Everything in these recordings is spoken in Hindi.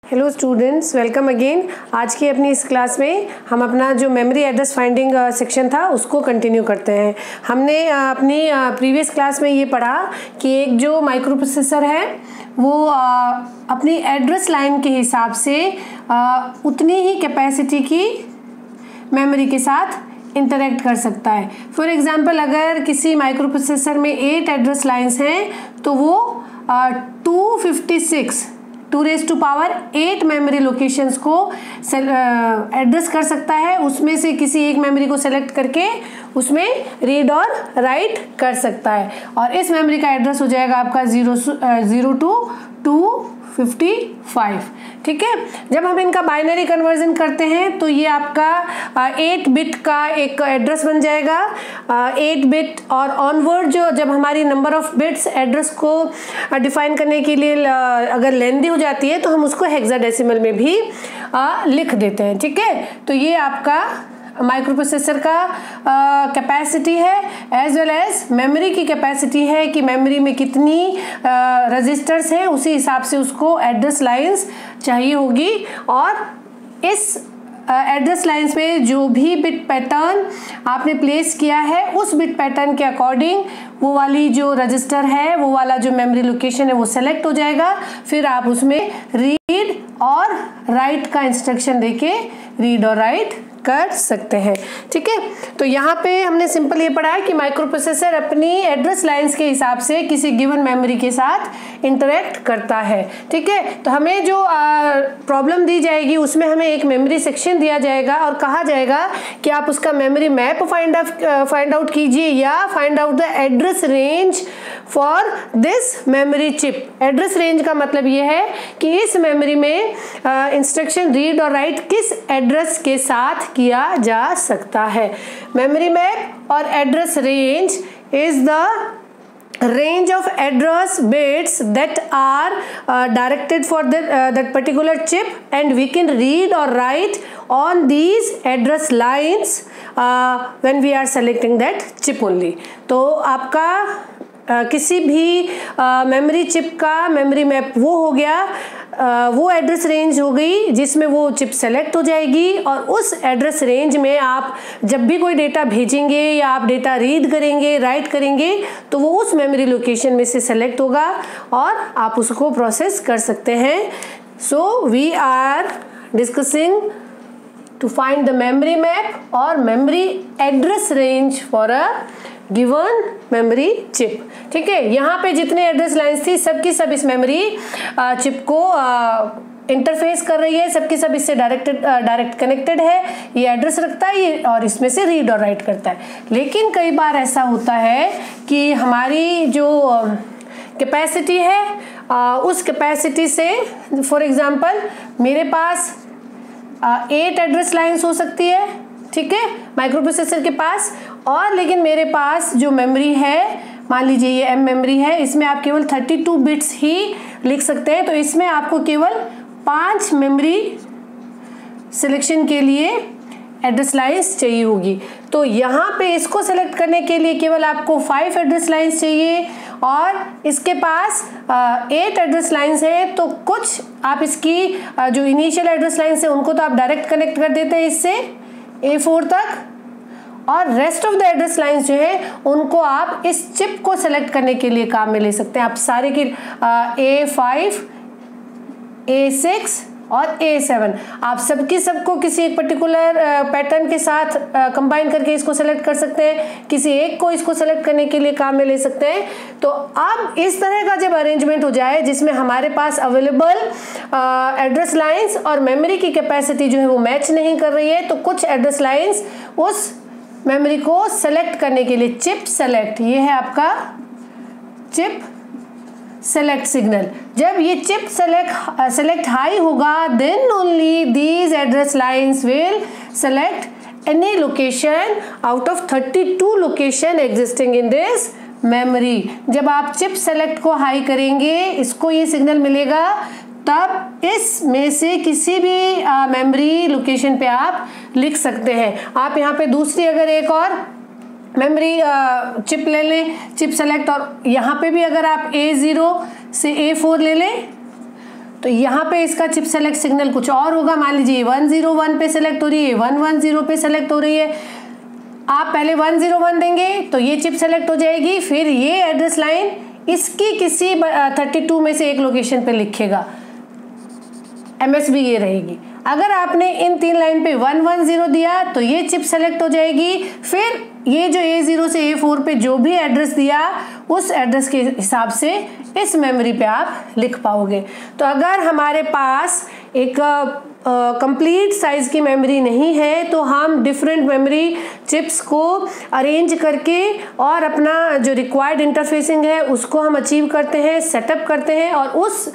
Hello students, welcome again. आज की अपनी इस क्लास में हम अपना जो मेमोरी एड्रेस फाइंडिंग सेक्शन था उसको कंटिन्यू करते हैं। हमने अपनी प्रीवियस क्लास में ये पढ़ा कि एक जो माइक्रो प्रोसेसर है वो अपनी एड्रेस लाइन के हिसाब से उतनी ही कैपेसिटी की मेमोरी के साथ इंटरेक्ट कर सकता है। फॉर एग्जांपल, अगर किसी माइक्रो प्रोसेसर में 8 एड्रेस लाइंस हैं तो वो 256 2⁻8 मेमोरी लोकेशंस को एड्रेस कर सकता है। उसमें से किसी एक मेमोरी को सेलेक्ट करके उसमें रीड और राइट कर सकता है और इस मेमोरी का एड्रेस हो जाएगा आपका 0 to 255। ठीक है। जब हम इनका बाइनरी कन्वर्जन करते हैं तो ये आपका 8 बिट का एक एड्रेस बन जाएगा। 8 बिट और ऑनवर्ड जो जब हमारी नंबर ऑफ बिट्स एड्रेस को डिफाइन करने के लिए अगर लेंदी हो जाती है तो हम उसको हेक्साडेसिमल में भी लिख देते हैं। ठीक है। तो ये आपका माइक्रो प्रोसेसर का कैपेसिटी है एज वेल एज मेमोरी की कैपेसिटी है कि मेमोरी में कितनी रजिस्टर्स हैं, उसी हिसाब से उसको एड्रेस लाइंस चाहिए होगी और इस एड्रेस लाइंस पे जो भी बिट पैटर्न आपने प्लेस किया है उस बिट पैटर्न के अकॉर्डिंग वो वाली जो रजिस्टर है, वो वाला जो मेमोरी लोकेशन है वो सेलेक्ट हो जाएगा। फिर आप उसमें रीड और राइट का इंस्ट्रक्शन देके रीड और राइट कर सकते हैं। ठीक है। तो यहाँ पे हमने सिंपल ये पढ़ा है कि माइक्रो प्रोसेसर अपनी एड्रेस लाइंस के हिसाब से किसी गिवन मेमोरी के साथ इंटरेक्ट करता है। ठीक है। तो हमें जो प्रॉब्लम दी जाएगी उसमें हमें एक मेमोरी सेक्शन दिया जाएगा और कहा जाएगा कि आप उसका मेमोरी मैप फाइंड आउट कीजिए या find out the address range for this memory chip. Address range का मतलब ये है कि इस मेमोरी में इंस्ट्रक्शन रीड और राइट किस एड्रेस के साथ किया जा सकता है। मेमोरी मैप और address range is the range of address bits that are directed for that particular chip and we can read or write on these address lines when we are selecting that chip only। तो आपका किसी भी मेमोरी चिप का मेमोरी मैप वो हो गया, वो एड्रेस रेंज हो गई जिसमें वो चिप सेलेक्ट हो जाएगी और उस एड्रेस रेंज में आप जब भी कोई डेटा भेजेंगे या आप डेटा रीड करेंगे, राइट करेंगे तो वो उस मेमोरी लोकेशन में से सेलेक्ट होगा और आप उसको प्रोसेस कर सकते हैं। So we are discussing to find the memory map और memory address range for a given memory chip. ठीक है। यहाँ पे जितने एड्रेस लाइंस थी सबकी सब इस मेमोरी चिप को इंटरफेस कर रही है, सबकी सब इससे डायरेक्ट कनेक्टेड है। ये एड्रेस रखता है ये और इसमें से रीड और राइट करता है। लेकिन कई बार ऐसा होता है कि हमारी जो कैपेसिटी है उस कैपेसिटी से, फॉर एग्जांपल मेरे पास 8 एड्रेस लाइंस हो सकती है। ठीक है, माइक्रो प्रोसेसर के पास। और लेकिन मेरे पास जो मेमोरी है, मान लीजिए ये एम मेमोरी है, इसमें आप केवल 32 बिट्स ही लिख सकते हैं। तो इसमें आपको केवल 5 मेमोरी सिलेक्शन के लिए एड्रेस लाइंस चाहिए होगी। तो यहाँ पे इसको सेलेक्ट करने के लिए केवल आपको 5 एड्रेस लाइंस चाहिए और इसके पास 8 एड्रेस लाइंस हैं। तो कुछ आप इसकी जो इनिशियल एड्रेस लाइंस है उनको तो आप डायरेक्ट कनेक्ट कर देते हैं इससे A4 तक और rest of the address lines जो है उनको आप इस चिप को सेलेक्ट करने के लिए काम में ले सकते हैं। आप सारे की A5, A6 और A7 आप सबकी सबको किसी एक पर्टिकुलर पैटर्न के साथ कंबाइन करके इसको सेलेक्ट कर सकते हैं, किसी एक को इसको सेलेक्ट करने के लिए काम में ले सकते हैं। तो अब इस तरह का जब अरेंजमेंट हो जाए जिसमें हमारे पास अवेलेबल एड्रेस लाइंस और मेमोरी की कैपेसिटी जो है वो मैच नहीं कर रही है, तो कुछ एड्रेस लाइंस उस मेमोरी को सेलेक्ट करने के लिए चिप सेलेक्ट, ये है आपका चिप सेलेक्ट सिग्नल। जब ये चिप सेलेक्ट हाई होगा then only these address lines will select any location out of 32 location existing in this memory. जब आप चिप सेलेक्ट को हाई करेंगे, इसको ये सिग्नल मिलेगा, तब इसमें से किसी भी मेमोरी लोकेशन पे आप लिख सकते हैं। आप यहाँ पे दूसरी अगर एक और मेमोरी चिप ले लें, चिप सेलेक्ट, और यहाँ पे भी अगर आप A0 से A4 ले लें तो यहाँ पे इसका चिप सेलेक्ट सिग्नल कुछ और होगा। मान लीजिए 101 पे सेलेक्ट हो रही है, 110 पे सेलेक्ट हो रही है। आप पहले 101 देंगे तो ये चिप सेलेक्ट हो जाएगी, फिर ये एड्रेस लाइन इसकी किसी 32 में से एक लोकेशन पे लिखेगा, MSB ये रहेगी। अगर आपने इन 3 लाइन पे 110 दिया तो ये चिप सेलेक्ट हो जाएगी, फिर ये जो A0 से A4 पे जो भी एड्रेस दिया उस एड्रेस के हिसाब से इस मेमोरी पे आप लिख पाओगे। तो अगर हमारे पास एक कंप्लीट साइज की मेमोरी नहीं है तो हम डिफरेंट मेमोरी चिप्स को अरेंज करके और अपना जो रिक्वायर्ड इंटरफेसिंग है उसको हम अचीव करते हैं, सेटअप करते हैं, और उस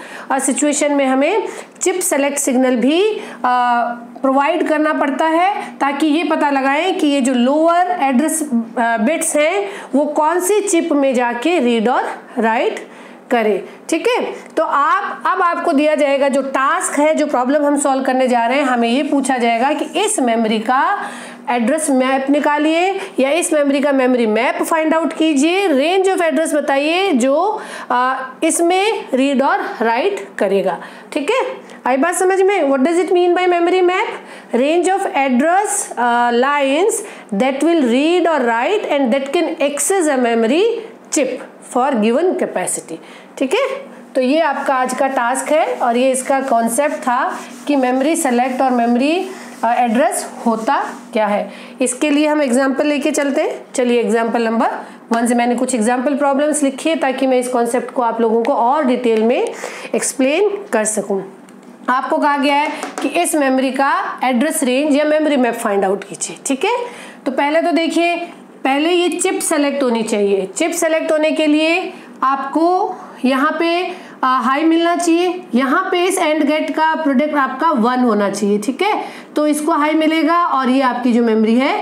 सिचुएशन में हमें चिप सेलेक्ट सिग्नल भी प्रोवाइड करना पड़ता है ताकि ये पता लगाएं कि ये जो लोअर एड्रेस बिट्स हैं वो कौन सी चिप में जाके रीड और राइट करे। ठीक है, तो अब आपको दिया जाएगा जो टास्क है, जो प्रॉब्लम हम सॉल्व करने जा रहे हैं, हमें ये पूछा जाएगा कि इस मेमोरी का एड्रेस मैप निकालिए या इस मेमोरी का मेमोरी मैप फाइंड आउट कीजिए, रेंज ऑफ एड्रेस बताइए जो इसमें रीड और राइट करेगा। ठीक है, आई बात समझ में? What does it mean by memory map? Range of address lines that will read और write and that can access a memory chip for given capacity. ठीक है, तो ये आपका आज का टास्क है और ये इसका कॉन्सेप्ट था कि मेमोरी सेलेक्ट और मेमोरी एड्रेस होता क्या है। इसके लिए हम एग्जाम्पल लेके चलते हैं। चलिए एग्जाम्पल नंबर 1 से मैंने कुछ एग्जाम्पल प्रॉब्लम्स लिखी है ताकि मैं इस कॉन्सेप्ट को आप लोगों को और डिटेल में एक्सप्लेन कर सकूं। आपको कहा गया है कि इस मेमोरी का एड्रेस रेंज या मेमोरी मैप फाइंड आउट कीजिए। ठीक है, तो पहले तो देखिए, पहले ये चिप सेलेक्ट होनी चाहिए। चिप सेलेक्ट होने के लिए आपको यहाँ पे हाई मिलना चाहिए, यहाँ पे इस एंड गेट का प्रोडक्ट आपका 1 होना चाहिए। ठीक है, तो इसको हाई मिलेगा और ये आपकी जो मेमोरी है,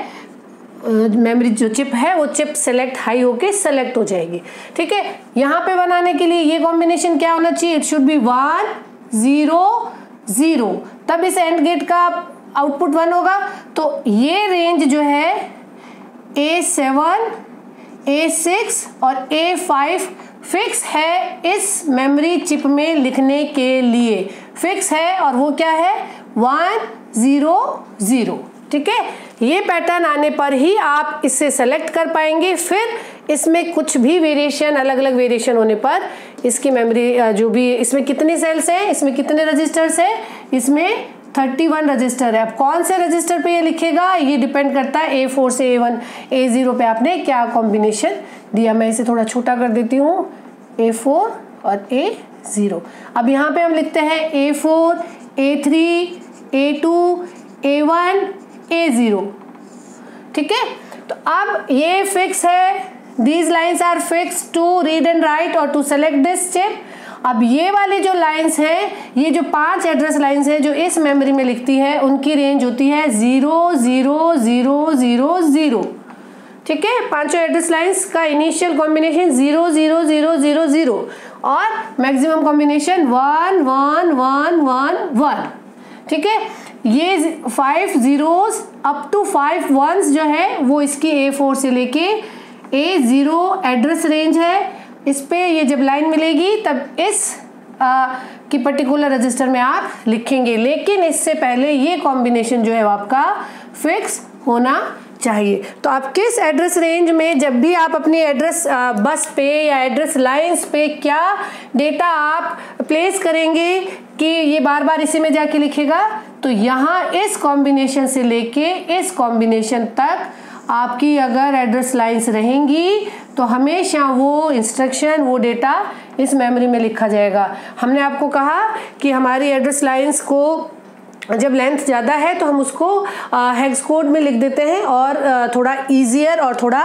मेमोरी जो चिप है वो चिप सेलेक्ट हाई होके सेलेक्ट हो जाएगी। ठीक है, यहाँ पे बनाने के लिए ये कॉम्बिनेशन क्या होना चाहिए? इट शुड बी 1 0 0, तब इस एंड गेट का आउटपुट 1 होगा। तो ये रेंज जो है A7 A6 और A5 फिक्स है इस मेमोरी चिप में लिखने के लिए, फिक्स है, और वो क्या है? 1 0 0। ठीक है, ये पैटर्न आने पर ही आप इससे सेलेक्ट कर पाएंगे। फिर इसमें कुछ भी वेरिएशन, अलग अलग वेरिएशन होने पर इसकी मेमोरी जो भी, इसमें कितने सेल्स हैं, इसमें कितने रजिस्टर्स हैं, इसमें 31 रजिस्टर है। अब कौन से रजिस्टर पे ये लिखेगा ये डिपेंड करता है A4 से A1 A0 पे आपने क्या कॉम्बिनेशन दिया। मैं इसे थोड़ा छोटा कर देती हूँ, A4 और A0। अब यहाँ पे हम लिखते हैं A4 A3 A2 A1 A0। ठीक है, तो अब ये फिक्स है, these lines are fix to read and write और टू सेलेक्ट दिस चिप। अब ये वाली जो लाइंस हैं, ये जो 5 एड्रेस लाइंस हैं जो इस मेमोरी में लिखती है, उनकी रेंज होती है 0 0 0 0 0। ठीक है, 5 एड्रेस लाइंस का इनिशियल कॉम्बिनेशन 0 0 0 0 0 और मैक्सिमम कॉम्बिनेशन 1 1 1 1 1। ठीक है, ये 5 zeros अप टू 5 ones जो है वो इसकी A4 से लेके A0 एड्रेस रेंज है। इस पे ये जब लाइन मिलेगी तब इस की पर्टिकुलर रजिस्टर में आप लिखेंगे, लेकिन इससे पहले ये कॉम्बिनेशन जो है वो आपका फिक्स होना चाहिए। तो आप किस एड्रेस रेंज में जब भी आप अपनी एड्रेस बस पे या एड्रेस लाइंस पे क्या डेटा आप प्लेस करेंगे कि ये बार बार इसी में जाके लिखेगा, तो यहाँ इस कॉम्बिनेशन से लेके इस कॉम्बिनेशन तक आपकी अगर एड्रेस लाइंस रहेंगी तो हमेशा वो इंस्ट्रक्शन, वो डेटा इस मेमोरी में लिखा जाएगा। हमने आपको कहा कि हमारी एड्रेस लाइंस को जब लेंथ ज़्यादा है तो हम उसको हेक्स कोड में लिख देते हैं और थोड़ा ईजियर और थोड़ा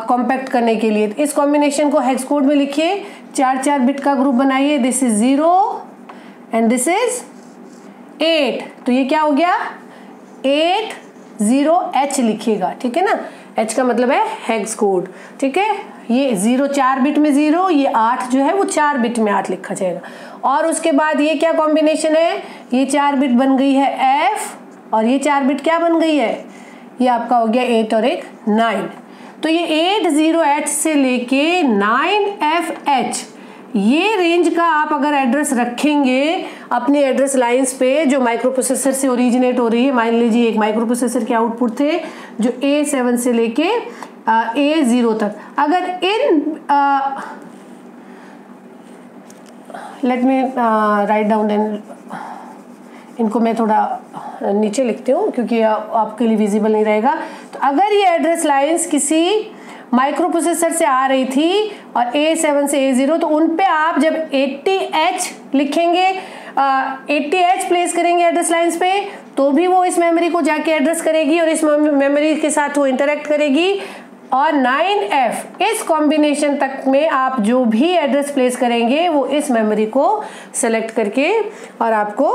कॉम्पैक्ट करने के लिए इस कॉम्बिनेशन को हेक्स कोड में लिखिए। 4 बिट का ग्रुप बनाइए। This is 0 and this is 8। तो ये क्या हो गया? 80H लिखिएगा। ठीक है ना, H का मतलब है हेक्स कोड। ठीक है, ये 0 4 बिट में 0, ये 8 जो है वो 4 बिट में 8 लिखा जाएगा। और उसके बाद ये क्या कॉम्बिनेशन है? ये 4 बिट बन गई है F और ये 4 बिट क्या बन गई है? ये आपका हो गया 8 और एक 9। तो ये 80H से लेके 9FH ये रेंज का आप अगर एड्रेस रखेंगे अपने एड्रेस लाइंस पे जो माइक्रो प्रोसेसर से ओरिजिनेट हो रही है, मान लीजिए एक माइक्रो प्रोसेसर के आउटपुट थे जो A7 से लेके A0 तक, अगर इन let me write down then, इनको मैं थोड़ा नीचे लिखती हूँ क्योंकि आपके लिए विजिबल नहीं रहेगा। तो अगर ये एड्रेस लाइंस किसी माइक्रो प्रोसेसर से आ रही थी और A7 से A0, तो उन पे आप जब 80H लिखेंगे, 80H प्लेस करेंगे एड्रेस लाइंस पे, तो भी वो इस मेमोरी को जाके एड्रेस करेगी और इस मेमोरी के साथ वो इंटरेक्ट करेगी। और 9F इस कॉम्बिनेशन तक में आप जो भी एड्रेस प्लेस करेंगे वो इस मेमोरी को सेलेक्ट करके और आपको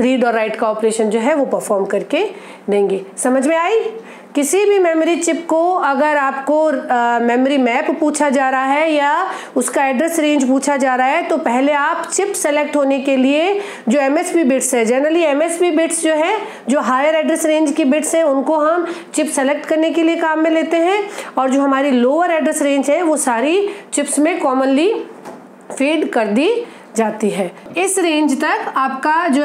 रीड और राइट का ऑपरेशन जो है वो परफॉर्म करके देंगे। समझ में आई? किसी भी मेमोरी चिप को अगर आपको मेमोरी मैप पूछा जा रहा है या उसका एड्रेस रेंज पूछा जा रहा है, तो पहले आप चिप सेलेक्ट होने के लिए जो MSB बिट्स है, जनरली MSB बिट्स जो है, जो हायर एड्रेस रेंज की बिट्स हैं, उनको हम चिप सेलेक्ट करने के लिए काम में लेते हैं, और जो हमारी लोअर एड्रेस रेंज है वो सारी चिप्स में कॉमनली फीड कर दी जाती है। इस रेंज तक आपका जो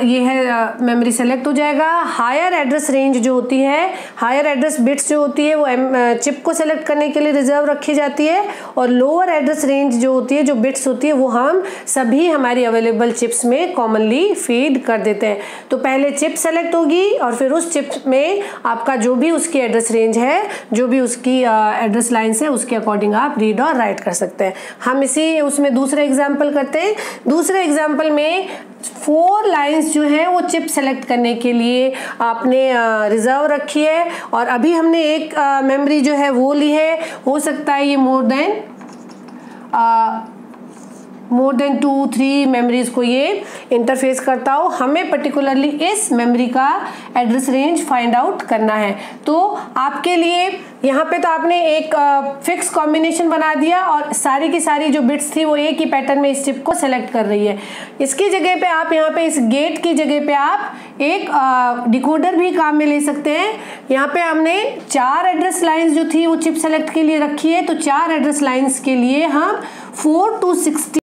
ये है मेमोरी सेलेक्ट हो जाएगा। हायर एड्रेस रेंज जो होती है, हायर एड्रेस बिट्स जो होती है वो चिप को सेलेक्ट करने के लिए रिजर्व रखी जाती है, और लोअर एड्रेस रेंज जो होती है, जो बिट्स होती है, वो हम सभी हमारी अवेलेबल चिप्स में कॉमनली फीड कर देते हैं। तो पहले चिप सेलेक्ट होगी और फिर उस चिप में आपका जो भी उसकी एड्रेस रेंज है, जो भी उसकी एड्रेस लाइन्स है, उसके अकॉर्डिंग आप रीड और राइट कर सकते हैं। हम इसी उसमें दूसरा एग्जाम्पल करते हैं। दूसरे एग्जाम्पल में 4 लाइंस जो है वो चिप सेलेक्ट करने के लिए आपने रिजर्व रखी है, और अभी हमने एक मेमोरी जो है वो ली है। हो सकता है ये मोर देन 2-3 मेमोरीज को ये इंटरफेस करता हो। हमें पर्टिकुलरली इस मेमोरी का एड्रेस रेंज फाइंड आउट करना है। तो आपके लिए यहाँ पे तो आपने एक फिक्स कॉम्बिनेशन बना दिया और सारी की सारी जो बिट्स थी वो एक ही पैटर्न में इस चिप को सेलेक्ट कर रही है। इसकी जगह पे आप यहाँ पे इस गेट की जगह पे आप एक डिकोडर भी काम में ले सकते हैं। यहाँ पे हमने 4 एड्रेस लाइन्स जो थी वो चिप सेलेक्ट के लिए रखी है, तो 4 एड्रेस लाइन्स के लिए हम 4 to 16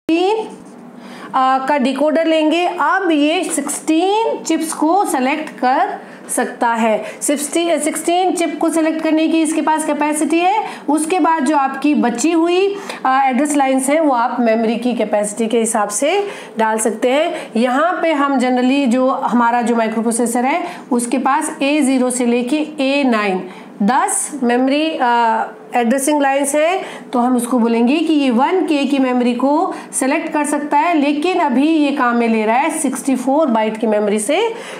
का डिकोडर लेंगे। अब ये 16 चिप्स को सेलेक्ट कर सकता है। 16 चिप को सेलेक्ट करने की इसके पास कैपेसिटी है। उसके बाद जो आपकी बची हुई एड्रेस लाइन्स हैं वो आप मेमोरी की कैपेसिटी के हिसाब से डाल सकते हैं। यहाँ पे हम जनरली जो हमारा जो माइक्रो प्रोसेसर है उसके पास A0 से लेके A9 10 मेमोरी एड्रेसिंग लाइन्स है, तो हम उसको बोलेंगे कि ये 1K की मेमोरी को सेलेक्ट कर सकता है, लेकिन अभी ये काम में ले रहा है 64 बाइट की मेमोरी से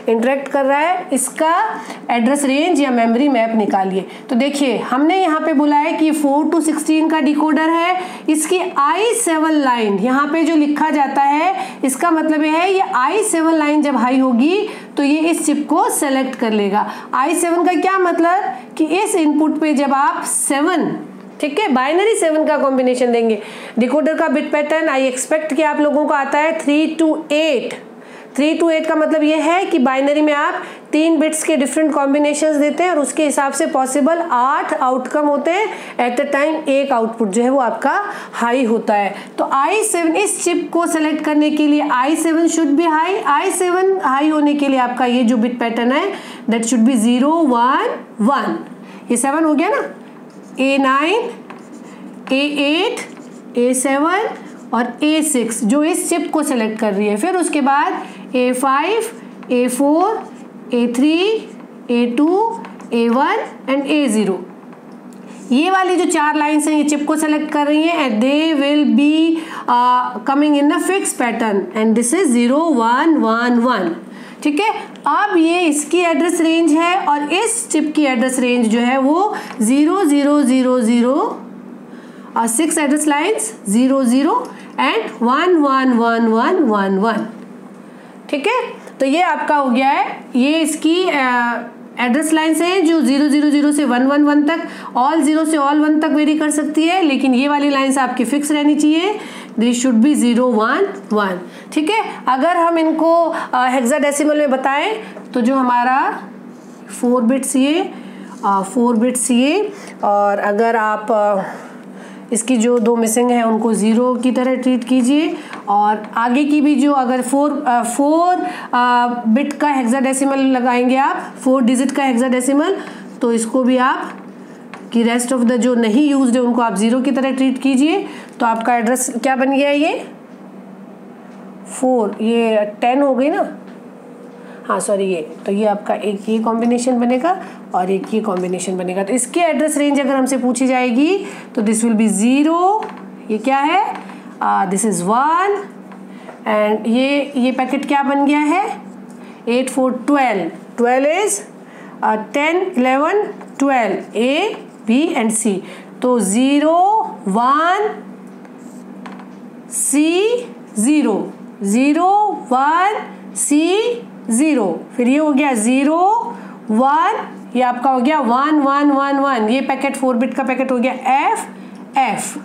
इंटरेक्ट कर रहा है। इसका एड्रेस रेंज या मेमोरी मैप निकालिए। तो देखिए हमने यहाँ पे बोला है कि 4 to 16 का डिकोडर है। इसकी I7 लाइन यहाँ पे जो लिखा जाता है, इसका मतलब ये है ये I7 लाइन जब हाई होगी तो ये इस चिप को सेलेक्ट कर लेगा। I7 का क्या मतलब कि इस इनपुट पे जब आप 7, ठीक है, बाइनरी 7 का कॉम्बिनेशन देंगे। डिकोडर का बिट पैटर्न आई एक्सपेक्ट कि आप लोगों को आता है 3 to 8। 3 to 8 का मतलब ये है कि बाइनरी में आप 3 बिट्स के डिफरेंट कॉम्बिनेशंस देते हैं और उसके हिसाब से पॉसिबल 8 आउटकम होते हैं। एट द टाइम एक आउटपुट जो है वो आपका हाई होता है। तो I7 इस चिप को सेलेक्ट करने के लिए I7 should be high. I7 high होने के लिए आपका ये जो बिट पैटर्न है दैट शुड बी 0 1 1। ये 7 हो गया ना, A9 A8 A7 और A6 जो इस चिप को सेलेक्ट कर रही है। फिर उसके बाद A5 A4 A3 A2 A1 and A0। ये वाली जो 4 लाइन्स हैं ये चिप को सेलेक्ट कर रही हैं and they will be coming in a fix pattern and this is 0 1 1 1। ठीक है, अब ये इसकी एड्रेस रेंज है और इस चिप की एड्रेस रेंज जो है वो 0 0 0 0 और 6 एड्रेस लाइन्स 0 0 एंड 1 1 1 1 1 1। ठीक है, तो ये आपका हो गया है। ये इसकी एड्रेस लाइन्स हैं जो 0 0 0 से 1 1 1 तक, ऑल 0 से ऑल 1 तक वेरी कर सकती है, लेकिन ये वाली लाइन्स आपकी फिक्स रहनी चाहिए। This should be 0 1 1। ठीक है, अगर हम इनको हेक्साडेसिमल में बताएं तो जो हमारा 4 बिट्स ये 4 बिट्स ये, और अगर आप इसकी जो 2 मिसिंग है उनको 0 की तरह ट्रीट कीजिए, और आगे की भी जो अगर 4 बिट का हेक्साडेसिमल लगाएंगे आप, 4 डिजिट का हेक्साडेसिमल, तो इसको भी आप कि रेस्ट ऑफ द जो नहीं यूज्ड है उनको आप 0 की तरह ट्रीट कीजिए। तो आपका एड्रेस क्या बन गया, ये 4, ये 10 हो गई ना, हाँ सॉरी ये, तो ये आपका एक ये कॉम्बिनेशन बनेगा और एक ये कॉम्बिनेशन बनेगा। तो इसकी एड्रेस रेंज अगर हमसे पूछी जाएगी तो दिस विल बी 0, ये क्या है, दिस इज 1, एंड ये पैकेट क्या बन गया है, 8 4 12, 12 is 10 11 12, A B and C, तो 0 1 C 0 0 1 C 0, फिर ये हो गया 0 1, ये आपका हो गया 1 1 1 1, ये पैकेट 4 बिट का पैकेट हो गया F।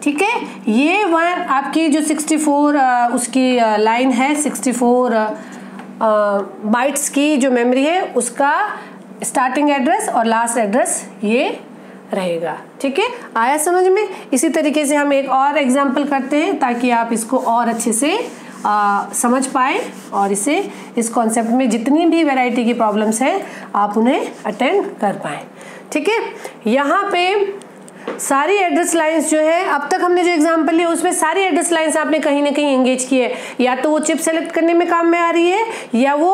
ठीक है, ये 1 आपकी जो 64 उसकी लाइन है, 64 बाइट्स की जो मेमोरी है उसका स्टार्टिंग एड्रेस और लास्ट एड्रेस ये रहेगा। ठीक है, आया समझ में। इसी तरीके से हम एक और एग्जांपल करते हैं ताकि आप इसको और अच्छे से समझ पाए और इस कॉन्सेप्ट में जितनी भी वैरायटी की प्रॉब्लम्स हैं आप उन्हें अटेंड कर पाएँ। ठीक है, यहाँ पे सारी एड्रेस लाइंस जो है, अब तक हमने जो एग्जांपल लिया उसमें सारी एड्रेस लाइंस आपने कहीं ना कहीं एंगेज की है, या तो वो चिप सेलेक्ट करने में काम में आ रही है या वो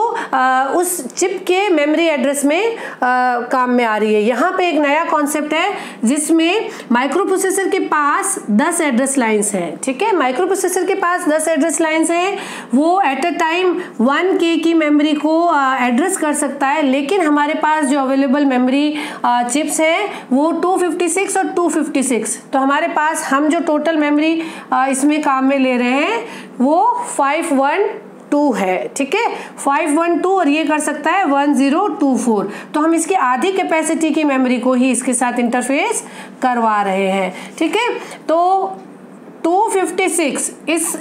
उस चिप के मेमोरी एड्रेस में काम में आ रही है। यहाँ पे एक नया कॉन्सेप्ट है जिसमें माइक्रो प्रोसेसर के पास 10 एड्रेस लाइंस हैं। ठीक है, माइक्रो प्रोसेसर के पास 10 एड्रेस लाइंस हैं, वो एट अ टाइम 1K की मेमोरी को एड्रेस कर सकता है, लेकिन हमारे पास जो अवेलेबल मेमोरी चिप्स हैं वो 256 और 256, तो हमारे पास हम जो टोटल मेमोरी इसमें काम में ले रहे हैं वो 512 है। ठीक है, 512, और ये कर सकता है 1024, तो हम इसकी आधी कैपेसिटी की मेमोरी को ही इसके साथ इंटरफेस करवा रहे हैं। ठीक है, तो 256 इस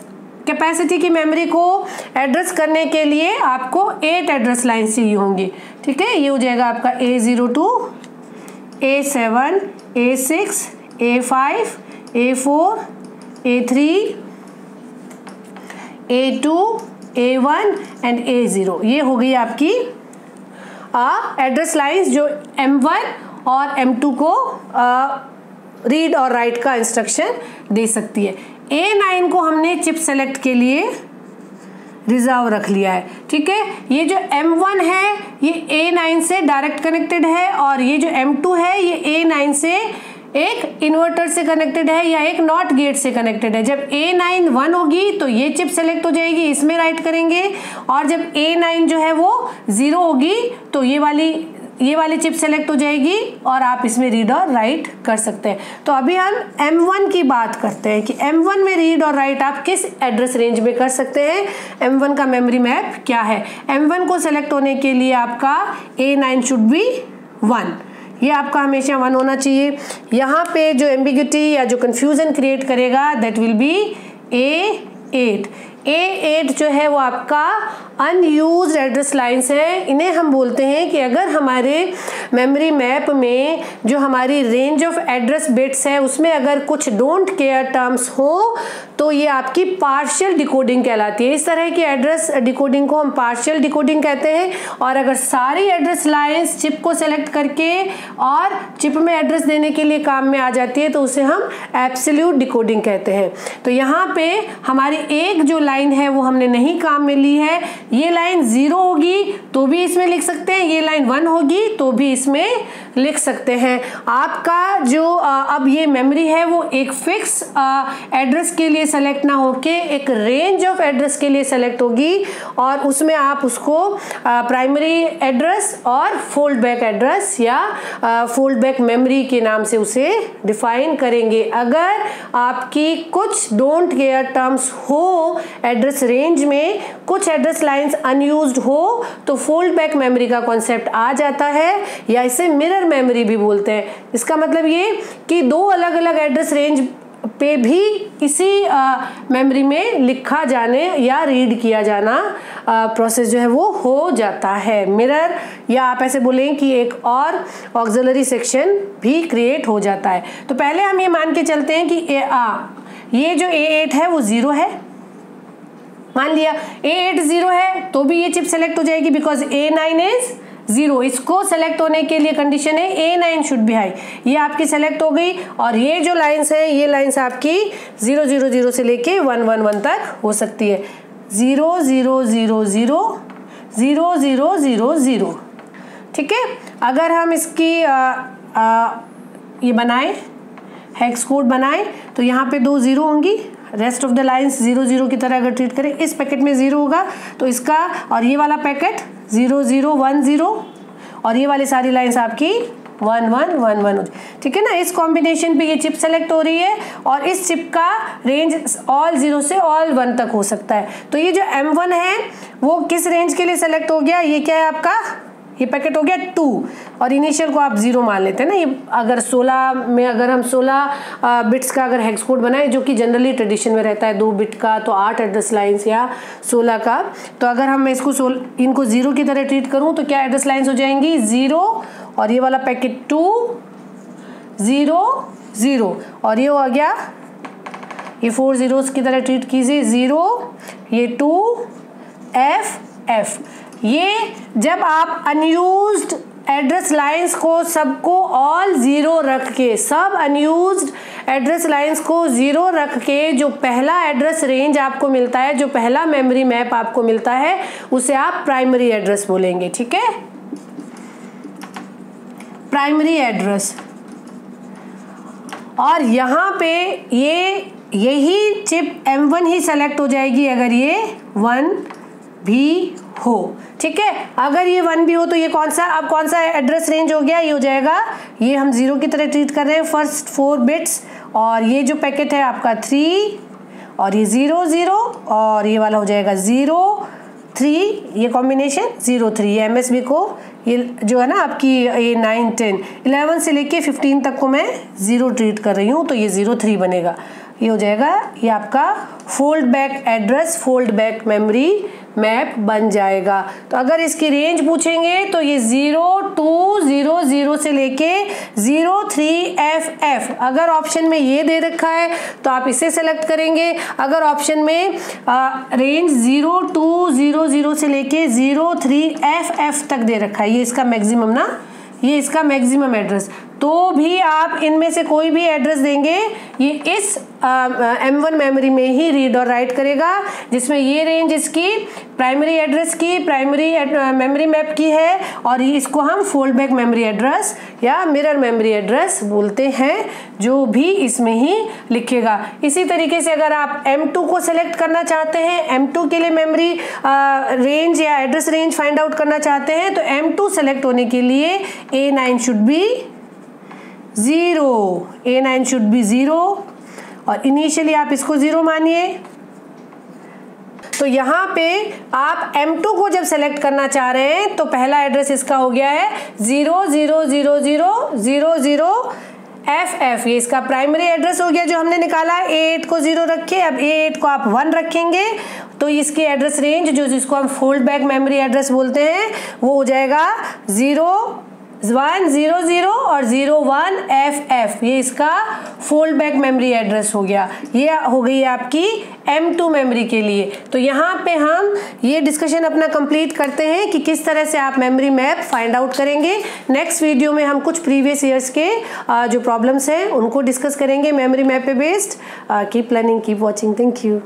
कैपेसिटी की मेमोरी को एड्रेस करने के लिए आपको 8 एड्रेस लाइन चाहिए होंगी। ठीक है, ये हो जाएगा आपका A02 A7 A6 A5 A4 A3 A2 A1 and A0, ये हो गई आपकी एड्रेस लाइंस जो M1 और M2 को रीड और राइट का इंस्ट्रक्शन दे सकती है। A9 को हमने चिप सेलेक्ट के लिए रिजर्व रख लिया है। ठीक है, ये जो M1 है ये A9 से डायरेक्ट कनेक्टेड है, और ये जो M2 है ये A9 से एक इन्वर्टर से कनेक्टेड है या एक नॉट गेट से कनेक्टेड है। जब A9 1 होगी तो ये चिप सेलेक्ट हो जाएगी, इसमें राइट करेंगे, और जब A9 जो है वो 0 होगी तो ये वाली चिप सेलेक्ट हो जाएगी और आप इसमें रीड और राइट कर सकते हैं। तो अभी हम M1 की बात करते हैं कि M1 में रीड और राइट आप किस एड्रेस रेंज में कर सकते हैं, M1 का मेमोरी मैप क्या है। M1 को सेलेक्ट होने के लिए आपका A9 शुड बी 1, ये आपका हमेशा 1 होना चाहिए। यहाँ पे जो एम्बिग्यूटी या जो कंफ्यूजन क्रिएट करेगा that will be A8। A8 जो है वो आपका अनयूज्ड एड्रेस लाइंस है। इन्हें हम बोलते हैं कि अगर हमारे मेमोरी मैप में जो हमारी रेंज ऑफ एड्रेस बिट्स है उसमें अगर कुछ डोंट केयर टर्म्स हो तो ये आपकी पार्शियल डिकोडिंग कहलाती है। इस तरह की एड्रेस डिकोडिंग को हम पार्शियल डिकोडिंग कहते हैं। और अगर सारी एड्रेस लाइंस चिप को सेलेक्ट करके और चिप में एड्रेस देने के लिए काम में आ जाती है तो उसे हम एब्सोल्यूट डिकोडिंग कहते हैं। तो यहाँ पे हमारी एक जो लाइन है वो हमने नहीं काम में ली है। ये लाइन 0 होगी तो भी इसमें लिख सकते हैं, ये लाइन 1 होगी तो भी इसमें लिख सकते हैं। आपका जो अब ये मेमोरी है वो एक फिक्स एड्रेस के लिए सेलेक्ट ना होके एक रेंज ऑफ एड्रेस के लिए सेलेक्ट होगी और उसमें आप उसको प्राइमरी एड्रेस और फोल्ड बैक एड्रेस या फोल्ड बैक मेमोरी के नाम से उसे डिफाइन करेंगे। अगर आपकी कुछ डोंट केयर टर्म्स हो एड्रेस रेंज में, कुछ एड्रेस लाइंस अनयूज्ड हो तो फोल्ड बैक मेमोरी का कॉन्सेप्ट आ जाता है या इसे मिरर मेमोरी भी बोलते हैं। इसका मतलब ये कि दो अलग अलग एड्रेस रेंज पे भी इसी मेमोरी में लिखा जाने या रीड किया जाना प्रोसेस जो है वो हो जाता है। मिरर, या आप ऐसे बोलें कि एक और ऑक्सिलरी सेक्शन भी क्रिएट हो जाता है। तो पहले हम ये मान के चलते हैं कि ये जो A8 है वो 0 है। मान लिया A8 0 है तो भी ये चिप सेलेक्ट हो जाएगी बिकॉज A9 इज 0। इसको सेलेक्ट होने के लिए कंडीशन है A9 शुड बी हाई। ये आपकी सेलेक्ट हो गई और ये जो लाइंस है ये लाइंस आपकी 0 0 0 से लेके 1 1 1 तक हो सकती है। 0 0 0 0 0 0 0 0। ठीक है, अगर हम इसकी ये बनाएं, हेक्स कोड बनाएं तो यहाँ पे 2 0 होंगी। रेस्ट ऑफ द लाइंस 0 0 की तरह अगर ट्रीट करें, इस पैकेट में 0 होगा तो इसका, और ये वाला पैकेट 0 0 1 0 और ये वाली सारी लाइंस आपकी 1 1 1 1। ठीक है ना, इस कॉम्बिनेशन पे ये चिप सेलेक्ट हो रही है और इस चिप का रेंज ऑल 0 से ऑल 1 तक हो सकता है। तो ये जो M1 है वो किस रेंज के लिए सेलेक्ट हो गया, ये क्या है आपका, ये पैकेट हो गया 2 और इनिशियल को आप 0 मान लेते हैं ना। ये अगर 16 में अगर हम 16 बिट्स का अगर हेक्स कोड बनाए जो कि जनरली ट्रेडिशन में रहता है 2 बिट का, तो 8 एड्रेस लाइंस या 16 का, तो अगर हम इसको इनको 0 की तरह ट्रीट करूं तो क्या एड्रेस लाइंस हो जाएंगी 0 और ये वाला पैकेट 2 0 0 और ये हो गया, ये 4 zeros की तरह ट्रीट कीजिए 0, ये 2 F F। ये जब आप अनयूज्ड एड्रेस लाइंस को सबको ऑल 0 रख के, सब अनयूज्ड एड्रेस लाइंस को 0 रख के जो पहला एड्रेस रेंज आपको मिलता है, जो पहला मेमोरी मैप आपको मिलता है, उसे आप प्राइमरी एड्रेस बोलेंगे। ठीक है, प्राइमरी एड्रेस। और यहाँ पे यही चिप M1 ही सेलेक्ट हो जाएगी अगर ये 1 भी हो। ठीक है, अगर ये 1 भी हो तो ये कौन सा एड्रेस रेंज हो गया, ये हो जाएगा, ये हम 0 की तरह ट्रीट कर रहे हैं फर्स्ट 4 बिट्स, और ये जो पैकेट है आपका 3 और ये 0 0 और ये वाला हो जाएगा 0 3, ये कॉम्बिनेशन 0 3। ये MSB को ये जो है ना आपकी ये 9 10 11 से लेके 15 तक को मैं 0 ट्रीट कर रही हूँ तो ये 0 3 बनेगा। ये हो जाएगा, ये आपका fold back address, fold back memory map बन जाएगा। तो अगर इसकी रेंज पूछेंगे तो ये 0 2 0 0 से लेके 0 3 F F। अगर ऑप्शन में ये दे रखा है तो आप इसे सेलेक्ट करेंगे। अगर ऑप्शन में रेंज 0 2 0 0 से लेके 0 3 F F तक दे रखा है, ये इसका मैक्सिमम ना, ये इसका मैक्सिमम एड्रेस, तो भी आप इनमें से कोई भी एड्रेस देंगे ये इस M1 मेमोरी में ही रीड और राइट करेगा, जिसमें ये रेंज इसकी प्राइमरी एड्रेस की, प्राइमरी मेमोरी मैप की है, और इसको हम फोल्ड बैक मेमोरी एड्रेस या मिरर मेमोरी एड्रेस बोलते हैं, जो भी इसमें ही लिखेगा। इसी तरीके से अगर आप M2 को सेलेक्ट करना चाहते हैं, M2 के लिए मेमोरी रेंज या एड्रेस रेंज फाइंड आउट करना चाहते हैं, तो M2 सेलेक्ट होने के लिए A9 should be 0, A9 should be 0 और इनिशियली आप इसको 0 मानिए। तो यहाँ पे आप M2 को जब सेलेक्ट करना चाह रहे हैं तो पहला एड्रेस इसका हो गया है 0 0 0 0 0 0 F F। ये इसका प्राइमरी एड्रेस हो गया जो हमने निकाला। A8 को 0 रखे, अब A8 को आप 1 रखेंगे तो इसकी एड्रेस रेंज जो जिसको हम फोल्ड बैक मेमोरी एड्रेस बोलते हैं वो हो जाएगा 0 1 0 0 और 0 1 F F। ये इसका फोल्ड बैक मेमोरी एड्रेस हो गया। ये हो गई आपकी M2 मेमोरी के लिए। तो यहाँ पे हम ये डिस्कशन अपना कंप्लीट करते हैं कि किस तरह से आप मेमोरी मैप फाइंड आउट करेंगे। नेक्स्ट वीडियो में हम कुछ प्रीवियस ईयर्स के जो प्रॉब्लम्स हैं उनको डिस्कस करेंगे मेमोरी मैप पे based. Keep learning, keep watching. Thank you.